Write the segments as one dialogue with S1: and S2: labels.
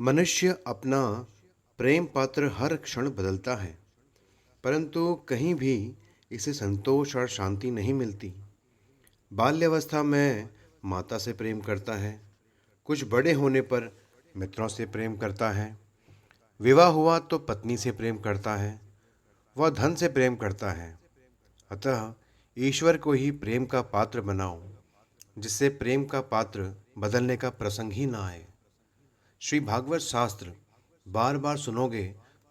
S1: मनुष्य अपना प्रेम पात्र हर क्षण बदलता है, परंतु कहीं भी इसे संतोष और शांति नहीं मिलती। बाल्यावस्था में माता से प्रेम करता है, कुछ बड़े होने पर मित्रों से प्रेम करता है, विवाह हुआ तो पत्नी से प्रेम करता है, वह धन से प्रेम करता है। अतः ईश्वर को ही प्रेम का पात्र बनाओ, जिससे प्रेम का पात्र बदलने का प्रसंग ही ना आए। श्री भागवत शास्त्र बार बार सुनोगे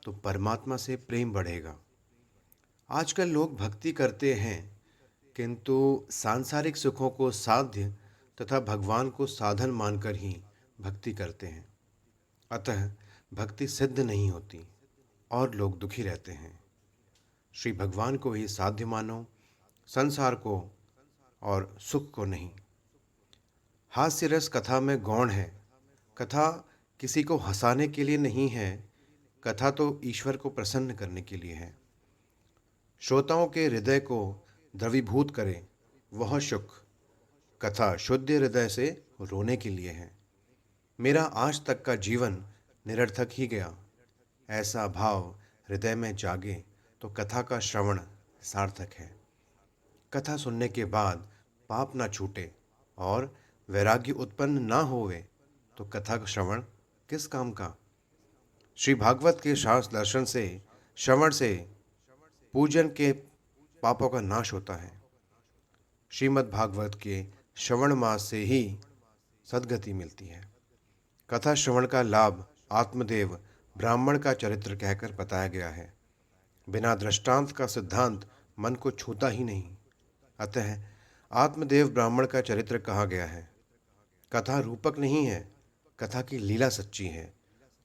S1: तो परमात्मा से प्रेम बढ़ेगा। आजकल लोग भक्ति करते हैं, किंतु सांसारिक सुखों को साध्य तथा भगवान को साधन मानकर ही भक्ति करते हैं। अतः भक्ति सिद्ध नहीं होती और लोग दुखी रहते हैं। श्री भगवान को ही साध्य मानो, संसार को और सुख को नहीं। हास्य रस कथा में गौण है। कथा किसी को हंसाने के लिए नहीं है, कथा तो ईश्वर को प्रसन्न करने के लिए है। श्रोताओं के हृदय को द्रवीभूत करे वह सुख। कथा शुद्ध हृदय से रोने के लिए है। मेरा आज तक का जीवन निरर्थक ही गया, ऐसा भाव हृदय में जागे तो कथा का श्रवण सार्थक है। कथा सुनने के बाद पाप ना छूटे और वैराग्य उत्पन्न ना होवे तो कथा का श्रवण किस काम का। श्री भागवत के शास्त्र दर्शन से, श्रवण से पूजन के पापों का नाश होता है। श्रीमद् भागवत के श्रवण मास से ही सद्गति मिलती है। कथा श्रवण का लाभ आत्मदेव ब्राह्मण का चरित्र कहकर बताया गया है। बिना दृष्टांत का सिद्धांत मन को छूता ही नहीं। अतः आत्मदेव ब्राह्मण का चरित्र कहा गया है। कथा रूपक नहीं है, कथा की लीला सच्ची है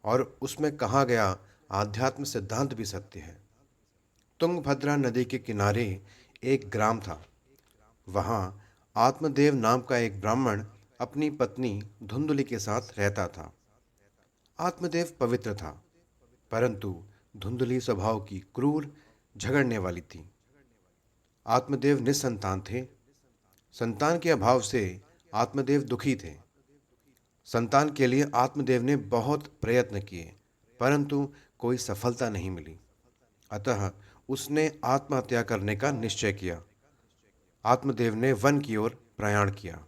S1: और उसमें कहा गया आध्यात्म सिद्धांत भी सत्य है। तुंगभद्रा नदी के किनारे एक ग्राम था। वहाँ आत्मदेव नाम का एक ब्राह्मण अपनी पत्नी धुंधुली के साथ रहता था। आत्मदेव पवित्र था, परंतु धुंधुली स्वभाव की क्रूर, झगड़ने वाली थी। आत्मदेव निसंतान थे। संतान के अभाव से आत्मदेव दुखी थे। संतान के लिए आत्मदेव ने बहुत प्रयत्न किए, परंतु कोई सफलता नहीं मिली। अतः उसने आत्महत्या करने का निश्चय किया। आत्मदेव ने वन की ओर प्रयाण किया।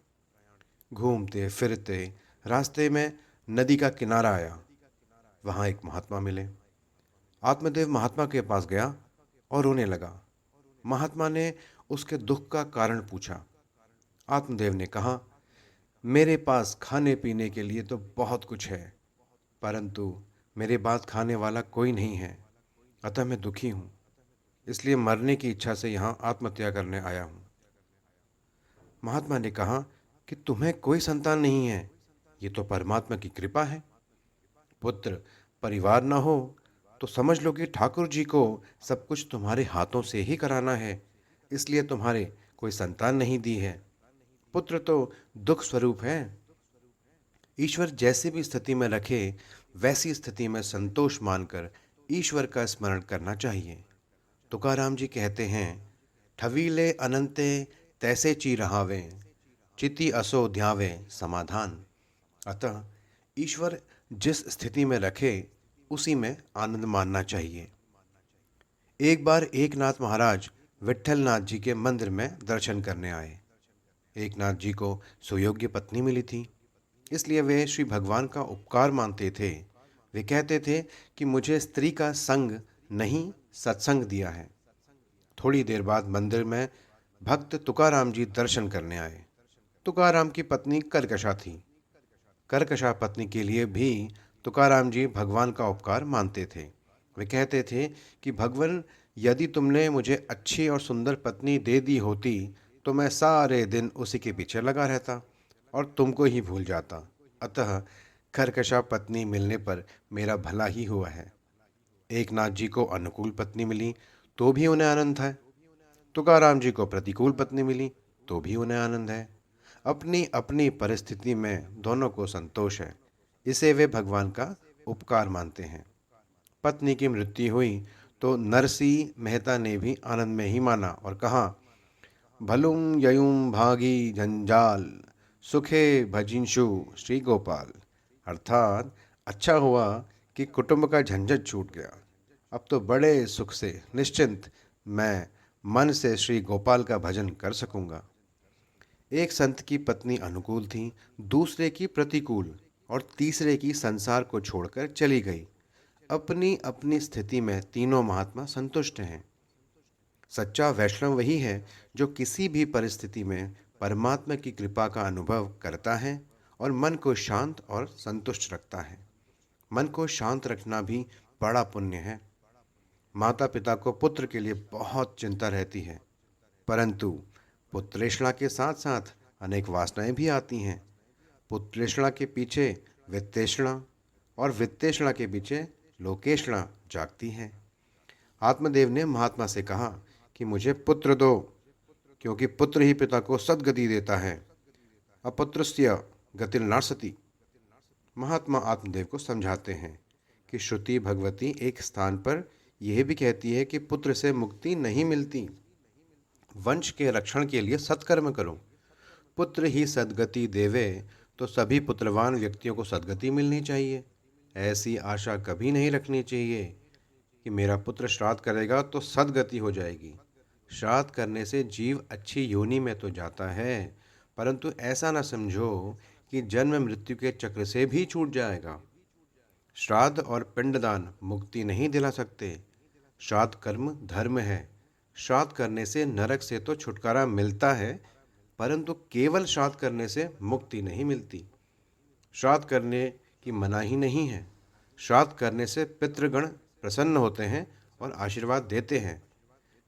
S1: घूमते फिरते रास्ते में नदी का किनारा आया। वहाँ एक महात्मा मिले। आत्मदेव महात्मा के पास गया और रोने लगा। महात्मा ने उसके दुख का कारण पूछा। आत्मदेव ने कहा, मेरे पास खाने पीने के लिए तो बहुत कुछ है, परंतु मेरे बाद खाने वाला कोई नहीं है। अतः मैं दुखी हूँ, इसलिए मरने की इच्छा से यहाँ आत्महत्या करने आया हूँ। महात्मा ने कहा कि तुम्हें कोई संतान नहीं है, ये तो परमात्मा की कृपा है। पुत्र परिवार न हो तो समझ लो कि ठाकुर जी को सब कुछ तुम्हारे हाथों से ही कराना है, इसलिए तुम्हारे कोई संतान नहीं दी है। पुत्र तो दुख स्वरूप है। ईश्वर जैसी भी स्थिति में रखे, वैसी स्थिति में संतोष मानकर ईश्वर का स्मरण करना चाहिए। तुकाराम जी कहते हैं, ठवीले अनंते तैसे ची रहावे, चिति असो ध्यावे समाधान। अतः ईश्वर जिस स्थिति में रखे उसी में आनंद मानना चाहिए। एक बार एकनाथ महाराज विट्ठलनाथ जी के मंदिर में दर्शन करने आए। एकनाथ जी को सुयोग्य पत्नी मिली थी, इसलिए वे श्री भगवान का उपकार मानते थे। वे कहते थे कि मुझे स्त्री का संग नहीं, सत्संग दिया है। थोड़ी देर बाद मंदिर में भक्त तुकाराम जी दर्शन करने आए। तुकाराम की पत्नी कर्कशा थी। कर्कशा पत्नी के लिए भी तुकाराम जी भगवान का उपकार मानते थे। वे कहते थे कि भगवान, यदि तुमने मुझे अच्छी और सुंदर पत्नी दे दी होती तो मैं सारे दिन उसी के पीछे लगा रहता और तुमको ही भूल जाता। अतः कर्कशा पत्नी मिलने पर मेरा भला ही हुआ है। एकनाथ जी को अनुकूल पत्नी मिली तो भी उन्हें आनंद है। तुकाराम जी को प्रतिकूल पत्नी मिली तो भी उन्हें आनंद है। अपनी अपनी परिस्थिति में दोनों को संतोष है। इसे वे भगवान का उपकार मानते हैं। पत्नी की मृत्यु हुई तो नरसिंह मेहता ने भी आनंद में ही माना और कहा, भलुम ययुम भागी जंजाल, सुखे भजिंशु श्री गोपाल। अर्थात अच्छा हुआ कि कुटुंब का झंझट छूट गया। अब तो बड़े सुख से निश्चिंत मैं मन से श्री गोपाल का भजन कर सकूंगा। एक संत की पत्नी अनुकूल थी, दूसरे की प्रतिकूल और तीसरे की संसार को छोड़कर चली गई। अपनी अपनी स्थिति में तीनों महात्मा संतुष्ट हैं। सच्चा वैष्णव वही है जो किसी भी परिस्थिति में परमात्मा की कृपा का अनुभव करता है और मन को शांत और संतुष्ट रखता है। मन को शांत रखना भी बड़ा पुण्य है। माता पिता को पुत्र के लिए बहुत चिंता रहती है, परंतु पुत्रेषणा के साथ साथ अनेक वासनाएं भी आती हैं। पुत्रेषणा के पीछे वित्तेषणा और वित्तेषणा के पीछे लोकेषणा जागती है। आत्मदेव ने महात्मा से कहा कि मुझे पुत्र दो, क्योंकि पुत्र ही पिता को सद्गति देता है। अपुत्रस्य गतिर्नाशति। महात्मा आत्मदेव को समझाते हैं कि श्रुति भगवती एक स्थान पर यह भी कहती है कि पुत्र से मुक्ति नहीं मिलती। वंश के रक्षण के लिए सत्कर्म करो। पुत्र ही सद्गति देवे तो सभी पुत्रवान व्यक्तियों को सद्गति मिलनी चाहिए। ऐसी आशा कभी नहीं रखनी चाहिए कि मेरा पुत्र श्राद्ध करेगा तो सद्गति हो जाएगी। श्राद्ध करने से जीव अच्छी योनि में तो जाता है, परंतु ऐसा न समझो कि जन्म मृत्यु के चक्र से भी छूट जाएगा। श्राद्ध और पिंडदान मुक्ति नहीं दिला सकते। श्राद्ध कर्म धर्म है। श्राद्ध करने से नरक से तो छुटकारा मिलता है, परंतु केवल श्राद्ध करने से मुक्ति नहीं मिलती। श्राद्ध करने की मनाही नहीं है। श्राद्ध करने से पितृगण प्रसन्न होते हैं और आशीर्वाद देते हैं।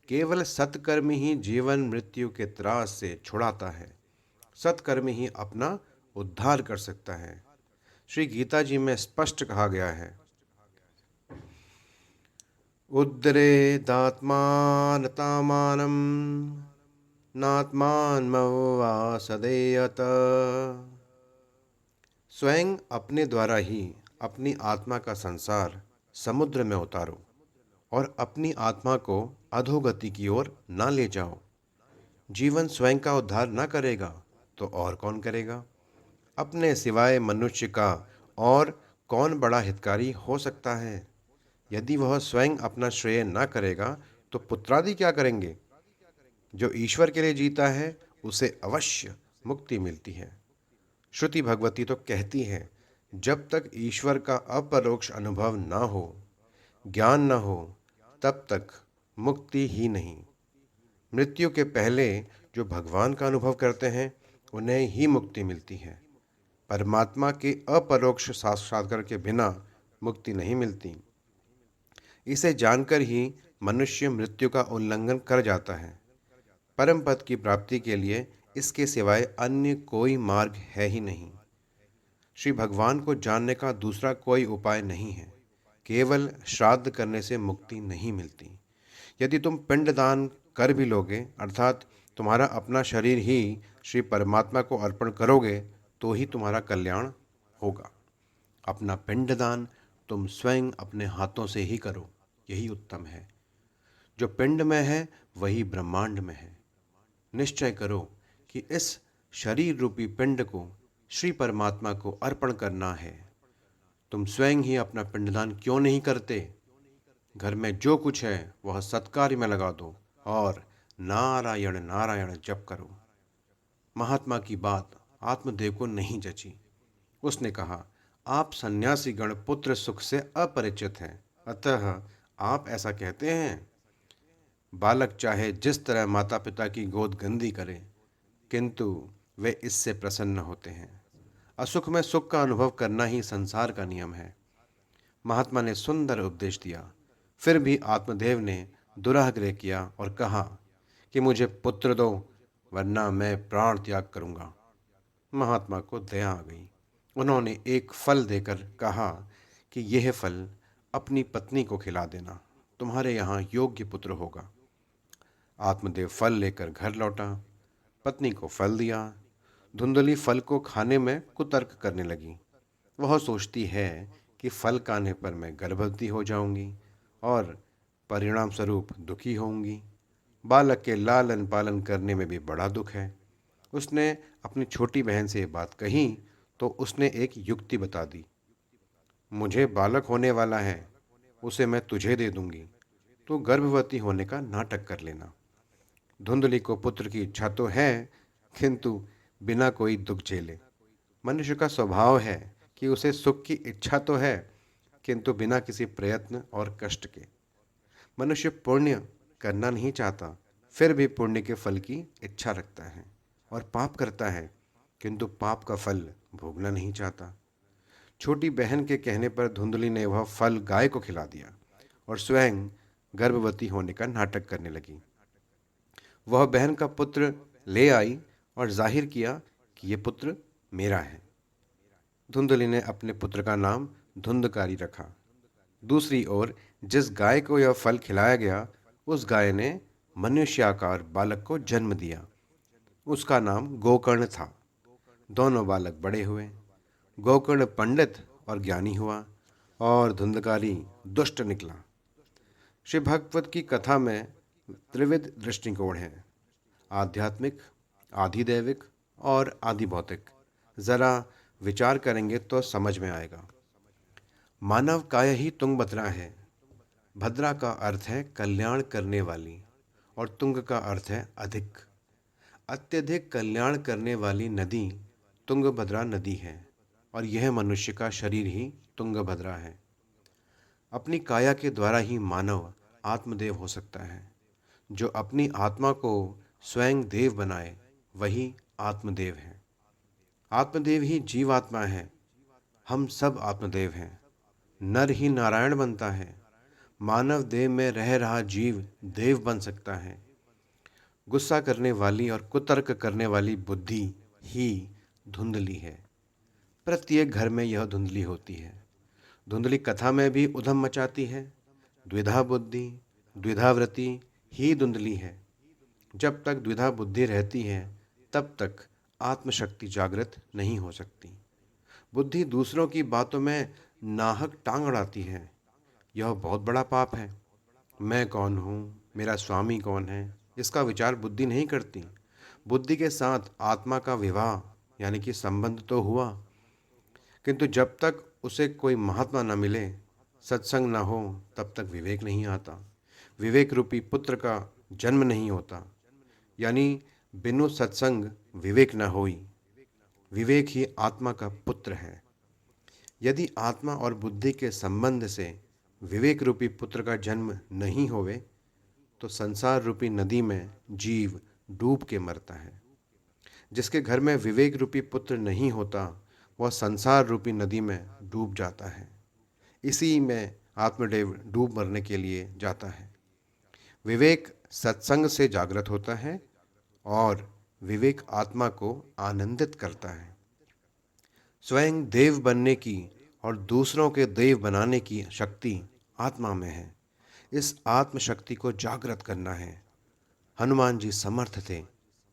S1: केवल सत्कर्म ही जीवन मृत्यु के त्रास से छुड़ाता है। सत्कर्म ही अपना उद्धार कर सकता है। श्री गीता जी में स्पष्ट कहा गया है, उद्रेदात्मानतामानं नात्मानमवासदेयत। स्वयं अपने द्वारा ही अपनी आत्मा का संसार समुद्र में उतारो और अपनी आत्मा को अधोगति की ओर ना ले जाओ। जीवन स्वयं का उद्धार न करेगा तो और कौन करेगा? अपने सिवाय मनुष्य का और कौन बड़ा हितकारी हो सकता है? यदि वह स्वयं अपना श्रेय न करेगा तो पुत्रादि क्या करेंगे? जो ईश्वर के लिए जीता है उसे अवश्य मुक्ति मिलती है। श्रुति भगवती तो कहती है, जब तक ईश्वर का अपरोक्ष अनुभव न हो, ज्ञान न हो, तब तक मुक्ति ही नहीं। मृत्यु के पहले जो भगवान का अनुभव करते हैं उन्हें ही मुक्ति मिलती है। परमात्मा के अपरोक्ष साक्षात्कार के बिना मुक्ति नहीं मिलती। इसे जानकर ही मनुष्य मृत्यु का उल्लंघन कर जाता है। परम पद की प्राप्ति के लिए इसके सिवाय अन्य कोई मार्ग है ही नहीं। श्री भगवान को जानने का दूसरा कोई उपाय नहीं है। केवल श्राद्ध करने से मुक्ति नहीं मिलती। यदि तुम पिंडदान कर भी लोगे, अर्थात तुम्हारा अपना शरीर ही श्री परमात्मा को अर्पण करोगे, तो ही तुम्हारा कल्याण होगा। अपना पिंडदान तुम स्वयं अपने हाथों से ही करो, यही उत्तम है। जो पिंड में है वही ब्रह्मांड में है। निश्चय करो कि इस शरीर रूपी पिंड को श्री परमात्मा को अर्पण करना है। तुम स्वयं ही अपना पिंडदान क्यों नहीं करते? घर में जो कुछ है वह सत्कार्य में लगा दो और नारायण नारायण जप करो। महात्मा की बात आत्मदेव को नहीं जची। उसने कहा, आप सन्यासी गण पुत्र सुख से अपरिचित हैं, अतः आप ऐसा कहते हैं। बालक चाहे जिस तरह माता पिता की गोद गंदी करे, किंतु वे इससे प्रसन्न होते हैं। असुख में सुख का अनुभव करना ही संसार का नियम है। महात्मा ने सुंदर उपदेश दिया। फिर भी आत्मदेव ने दुराग्रह किया और कहा कि मुझे पुत्र दो, वरना मैं प्राण त्याग करूंगा। महात्मा को दया आ गई। उन्होंने एक फल देकर कहा कि यह फल अपनी पत्नी को खिला देना, तुम्हारे यहाँ योग्य पुत्र होगा। आत्मदेव फल लेकर घर लौटा। पत्नी को फल दिया। धुंधली फल को खाने में कुतर्क करने लगी। वह सोचती है कि फल खाने पर मैं गर्भवती हो जाऊंगी और परिणाम स्वरूप दुखी होंगी। बालक के लालन पालन करने में भी बड़ा दुख है। उसने अपनी छोटी बहन से ये बात कही तो उसने एक युक्ति बता दी। मुझे बालक होने वाला है, उसे मैं तुझे दे दूंगी, तो गर्भवती होने का नाटक कर लेना। धुंधली को पुत्र की इच्छा तो है, किंतु बिना कोई दुख झेले। मनुष्य का स्वभाव है कि उसे सुख की इच्छा तो है, किंतु बिना किसी प्रयत्न और कष्ट के। मनुष्य पुण्य करना नहीं चाहता, फिर भी पुण्य के फल की इच्छा रखता है, और पाप करता है, किंतु पाप का फल भोगना नहीं चाहता। छोटी बहन के कहने पर धुंधली ने वह फल गाय को खिला दिया और स्वयं गर्भवती होने का नाटक करने लगी। वह बहन का पुत्र ले आई और जाहिर किया कि ये पुत्र मेरा है। धुंधली ने अपने पुत्र का नाम धुंधकारी रखा। दूसरी ओर जिस गाय को यह फल खिलाया गया, उस गाय ने मनुष्याकार बालक को जन्म दिया। उसका नाम गोकर्ण था। दोनों बालक बड़े हुए। गोकर्ण पंडित और ज्ञानी हुआ और धुंधकारी दुष्ट निकला। श्री भगवत की कथा में त्रिविध दृष्टिकोण हैं: आध्यात्मिक, आधिदैविक और आधिभौतिक। जरा विचार करेंगे तो समझ में आएगा। मानव काया ही तुंगभद्रा है। भद्रा का अर्थ है कल्याण करने वाली और तुंग का अर्थ है अधिक। अत्यधिक कल्याण करने वाली नदी तुंगभद्रा नदी है और यह मनुष्य का शरीर ही तुंगभद्रा है। अपनी काया के द्वारा ही मानव आत्मदेव हो सकता है। जो अपनी आत्मा को स्वयं देव बनाए, वही आत्मदेव है। आत्मदेव ही जीवात्मा है। हम सब आत्मदेव हैं। नर ही नारायण बनता है। मानव देह में रह रहा जीव देव बन सकता है। गुस्सा करने वाली और कुतर्क करने वाली बुद्धि ही धुंधली है। प्रत्येक घर में यह धुंधली होती है। धुंधली कथा में भी उधम मचाती है। द्विधा बुद्धि, द्विधावृत्ति ही धुंधली है। जब तक द्विधा बुद्धि रहती है, तब तक आत्मशक्ति जागृत नहीं हो सकती। बुद्धि दूसरों की बातों में नाहक टांग अड़ाती है। यह बहुत बड़ा पाप है। मैं कौन हूँ, मेरा स्वामी कौन है, इसका विचार बुद्धि नहीं करती। बुद्धि के साथ आत्मा का विवाह यानी कि संबंध तो हुआ, किंतु जब तक उसे कोई महात्मा न मिले, सत्संग न हो, तब तक विवेक नहीं आता। विवेक रूपी पुत्र का जन्म नहीं होता। यानी बिनु सत्संग विवेक न होई। विवेक ही आत्मा का पुत्र है। यदि आत्मा और बुद्धि के संबंध से विवेक रूपी पुत्र का जन्म नहीं होवे, तो संसार रूपी नदी में जीव डूब के मरता है। जिसके घर में विवेक रूपी पुत्र नहीं होता, वह संसार रूपी नदी में डूब जाता है। इसी में आत्मदेव डूब मरने के लिए जाता है। विवेक सत्संग से जागृत होता है और विवेक आत्मा को आनंदित करता है। स्वयं देव बनने की और दूसरों के देव बनाने की शक्ति आत्मा में है। इस आत्म शक्ति को जागृत करना है। हनुमान जी समर्थ थे,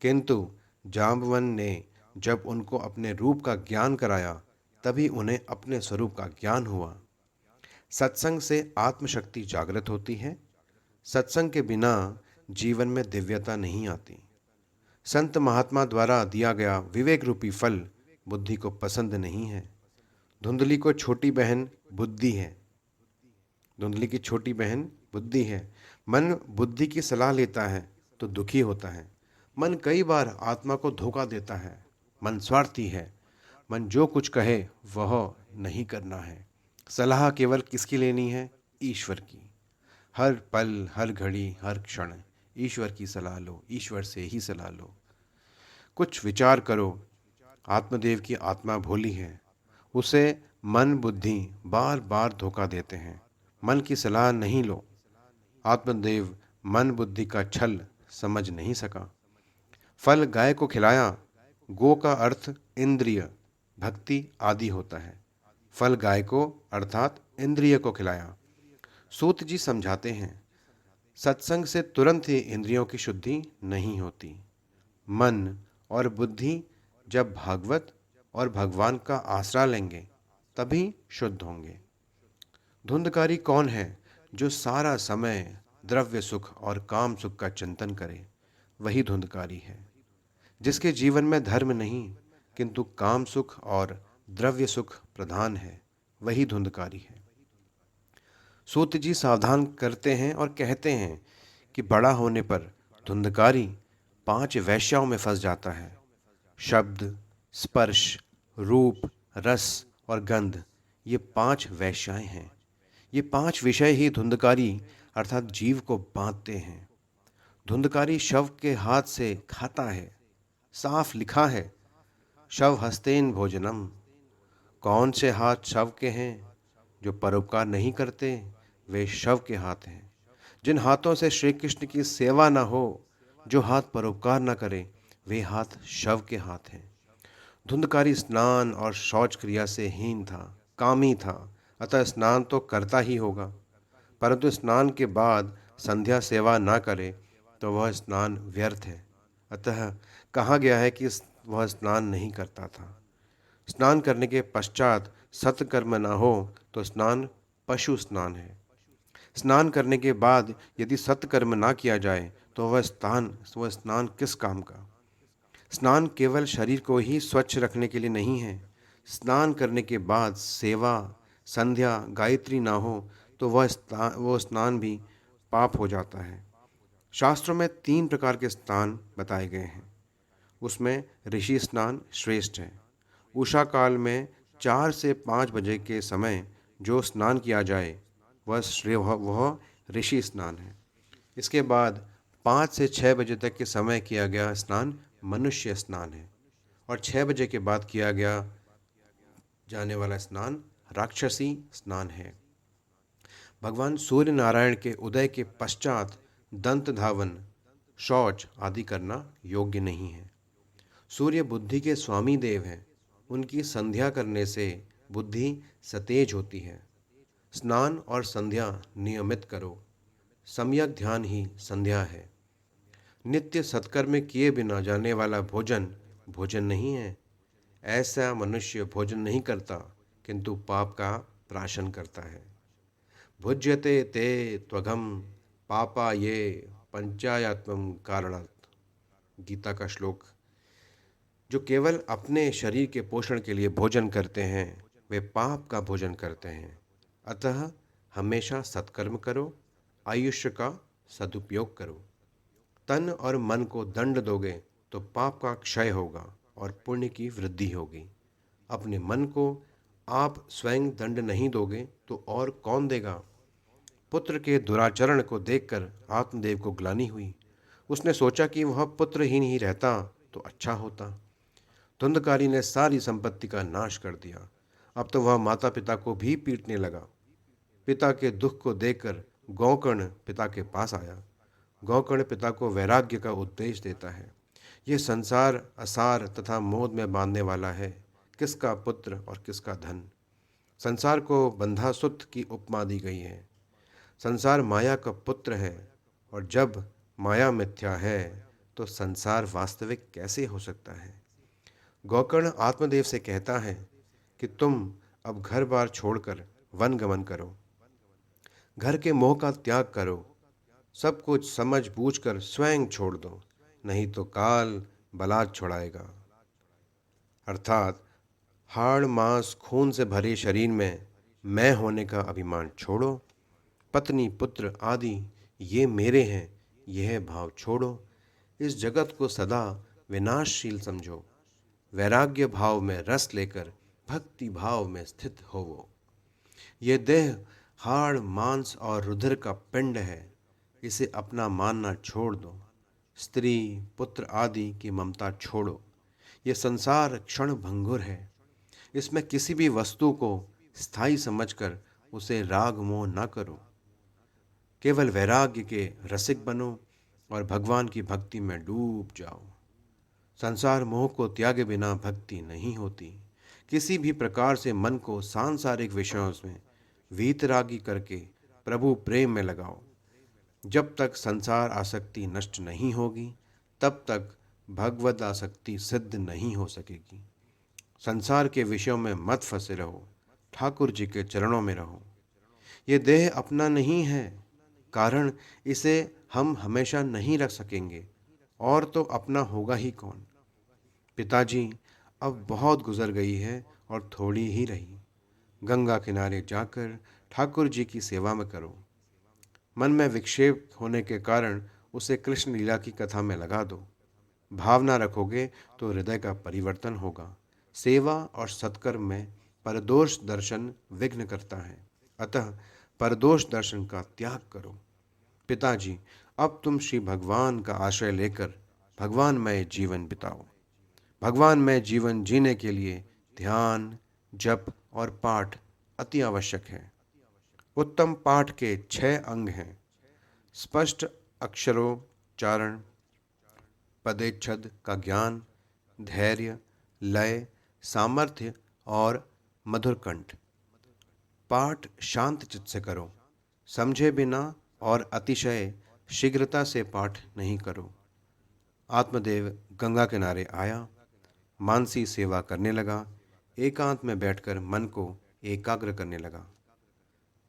S1: किंतु जाम्बवन ने जब उनको अपने रूप का ज्ञान कराया, तभी उन्हें अपने स्वरूप का ज्ञान हुआ। सत्संग से आत्मशक्ति जागृत होती है। सत्संग के बिना जीवन में दिव्यता नहीं आती। संत महात्मा द्वारा दिया गया विवेक रूपी फल बुद्धि को पसंद नहीं है। धुंधली को छोटी बहन बुद्धि है। धुंधली की छोटी बहन बुद्धि है। मन बुद्धि की सलाह लेता है तो दुखी होता है। मन कई बार आत्मा को धोखा देता है। मन स्वार्थी है। मन जो कुछ कहे वह नहीं करना है। सलाह केवल किसकी लेनी है? ईश्वर की। हर पल, हर घड़ी, हर क्षण ईश्वर की सलाह लो, ईश्वर से ही सलाह लो। कुछ विचार करो। आत्मदेव की आत्मा भोली है। उसे मन बुद्धि बार बार धोखा देते हैं। मन की सलाह नहीं लो। आत्मदेव मन बुद्धि का छल समझ नहीं सका। फल गाय को खिलाया। गो का अर्थ इंद्रिय, भक्ति आदि होता है। फल गाय को अर्थात इंद्रिय को खिलाया। सूत जी समझाते हैं, सत्संग से तुरंत ही इंद्रियों की शुद्धि नहीं होती। मन और बुद्धि जब भागवत और भगवान का आसरा लेंगे, तभी शुद्ध होंगे। धुंधकारी कौन है? जो सारा समय द्रव्य सुख और काम सुख का चिंतन करे, वही धुंधकारी है। जिसके जीवन में धर्म नहीं, किंतु काम सुख और द्रव्य सुख प्रधान है, वही धुंधकारी है। सूत जी सावधान करते हैं और कहते हैं कि बड़ा होने पर धुंधकारी 5 वैश्याओं में फंस जाता है। शब्द, स्पर्श, रूप, रस और गंध, ये 5 वैश्याएं हैं। ये 5 विषय ही धुंधकारी अर्थात जीव को बांधते हैं। धुंधकारी शव के हाथ से खाता है। साफ लिखा है, शव हस्तेन भोजनम। कौन से हाथ शव के हैं? जो परोपकार नहीं करते वे शव के हाथ हैं। जिन हाथों से श्री कृष्ण की सेवा न हो, जो हाथ परोपकार न करे, वे हाथ शव के हाथ हैं। धुंधकारी स्नान और शौच क्रिया से हीन था, कामी था, अतः स्नान तो करता ही होगा, परंतु स्नान के बाद संध्या सेवा न करे तो वह स्नान व्यर्थ है। अतः कहा गया है कि वह स्नान नहीं करता था। स्नान करने के पश्चात सत्कर्म न हो तो स्नान पशु स्नान है। स्नान करने के बाद यदि सत्कर्म ना किया जाए तो वह स्नान किस काम का? स्नान केवल शरीर को ही स्वच्छ रखने के लिए नहीं है। स्नान करने के बाद सेवा, संध्या, गायत्री ना हो तो वह स्नान भी पाप हो जाता है। शास्त्रों में 3 प्रकार के स्नान बताए गए हैं। उसमें ऋषि स्नान श्रेष्ठ है। उषा काल में 4 से 5 बजे के समय जो स्नान किया जाए वह ऋषि स्नान है। इसके बाद 5 से 6 बजे तक के समय किया गया स्नान मनुष्य स्नान है और 6 बजे के बाद किया गया जाने वाला स्नान राक्षसी स्नान है। भगवान सूर्य नारायण के उदय के पश्चात दंत धावन, शौच आदि करना योग्य नहीं है। सूर्य बुद्धि के स्वामी देव हैं। उनकी संध्या करने से बुद्धि सतेज होती है। स्नान और संध्या नियमित करो। सम्यक ध्यान ही संध्या है। नित्य सत्कर्म किए बिना जाने वाला भोजन भोजन नहीं है। ऐसा मनुष्य भोजन नहीं करता किंतु पाप का प्राशन करता है। भुज्यते ते त्वघम पापा ये पंचायात्मम कारणात्। गीता का श्लोक। जो केवल अपने शरीर के पोषण के लिए भोजन करते हैं वे पाप का भोजन करते हैं। अतः हमेशा सत्कर्म करो, आयुष्य का सदुपयोग करो। तन और मन को दंड दोगे तो पाप का क्षय होगा और पुण्य की वृद्धि होगी। अपने मन को आप स्वयं दंड नहीं दोगे तो और कौन देगा? पुत्र के दुराचरण को देखकर आत्मदेव को ग्लानि हुई। उसने सोचा कि वह पुत्रहीन ही रहता तो अच्छा होता। धुंधकारी ने सारी संपत्ति का नाश कर दिया। अब तो वह माता पिता को भी पीटने लगा। पिता के दुख को देखकर गौकर्ण पिता के पास आया। गौकर्ण पिता को वैराग्य का उपदेश देता है। यह संसार असार तथा मोद में बांधने वाला है। किसका पुत्र और किसका धन? संसार को बंधासुत की उपमा दी गई है। संसार माया का पुत्र है और जब माया मिथ्या है तो संसार वास्तविक कैसे हो सकता है? गौकर्ण आत्मदेव से कहता है कि तुम अब घर बार छोड़कर वन गमन करो। घर के मोह का त्याग करो। सब कुछ समझ बूझकर स्वयं छोड़ दो, नहीं तो काल बलात् छुड़ाएगा। अर्थात हाड़ मांस खून से भरे शरीर में मैं होने का अभिमान छोड़ो। पत्नी पुत्र आदि ये मेरे हैं, यह भाव छोड़ो। इस जगत को सदा विनाशशील समझो। वैराग्य भाव में रस लेकर भक्ति भाव में स्थित होवो। ये देह हाड़ मांस और रुधिर का पिंड है, इसे अपना मानना छोड़ दो। स्त्री पुत्र आदि की ममता छोड़ो। ये संसार क्षण भंगुर है। इसमें किसी भी वस्तु को स्थायी समझकर उसे राग मोह न करो। केवल वैराग्य के रसिक बनो और भगवान की भक्ति में डूब जाओ। संसार मोह को त्यागे बिना भक्ति नहीं होती। किसी भी प्रकार से मन को सांसारिक विषयों में वीतरागी करके प्रभु प्रेम में लगाओ। जब तक संसार आसक्ति नष्ट नहीं होगी तब तक भगवद आसक्ति सिद्ध नहीं हो सकेगी। संसार के विषयों में मत फंसे रहो, ठाकुर जी के चरणों में रहो। ये देह अपना नहीं है, कारण इसे हम हमेशा नहीं रख सकेंगे और तो अपना होगा ही कौन। पिताजी अब बहुत गुजर गई है और थोड़ी ही रही। गंगा किनारे जाकर ठाकुर जी की सेवा में करो। मन में विक्षेप होने के कारण उसे कृष्ण लीला की कथा में लगा दो। भावना रखोगे तो हृदय का परिवर्तन होगा। सेवा और सत्कर्म में परदोष दर्शन विघ्न करता है, अतः परदोष दर्शन का त्याग करो। पिताजी, अब तुम श्री भगवान का आश्रय लेकर भगवानमय जीवन बिताओ। भगवानमय जीवन जीने के लिए ध्यान, जप और पाठ अति आवश्यक है। उत्तम पाठ के 6 अंग हैं: स्पष्ट अक्षरोच्चारण, पदेच्छद का ज्ञान, धैर्य, लय, सामर्थ्य और मधुर कंठ। पाठ शांत चित्त से करो, समझे बिना और अतिशय शीघ्रता से पाठ नहीं करो। आत्मदेव गंगा किनारे आया, मानसी सेवा करने लगा, एकांत में बैठकर मन को एकाग्र करने लगा।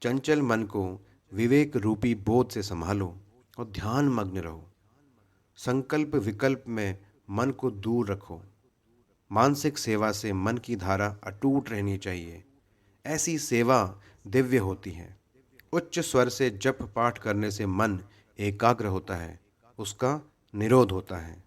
S1: चंचल मन को विवेक रूपी बोध से संभालो और ध्यान मग्न रहो। संकल्प विकल्प में मन को दूर रखो। मानसिक सेवा से मन की धारा अटूट रहनी चाहिए। ऐसी सेवा दिव्य होती है। उच्च स्वर से जप पाठ करने से मन एकाग्र होता है, उसका निरोध होता है।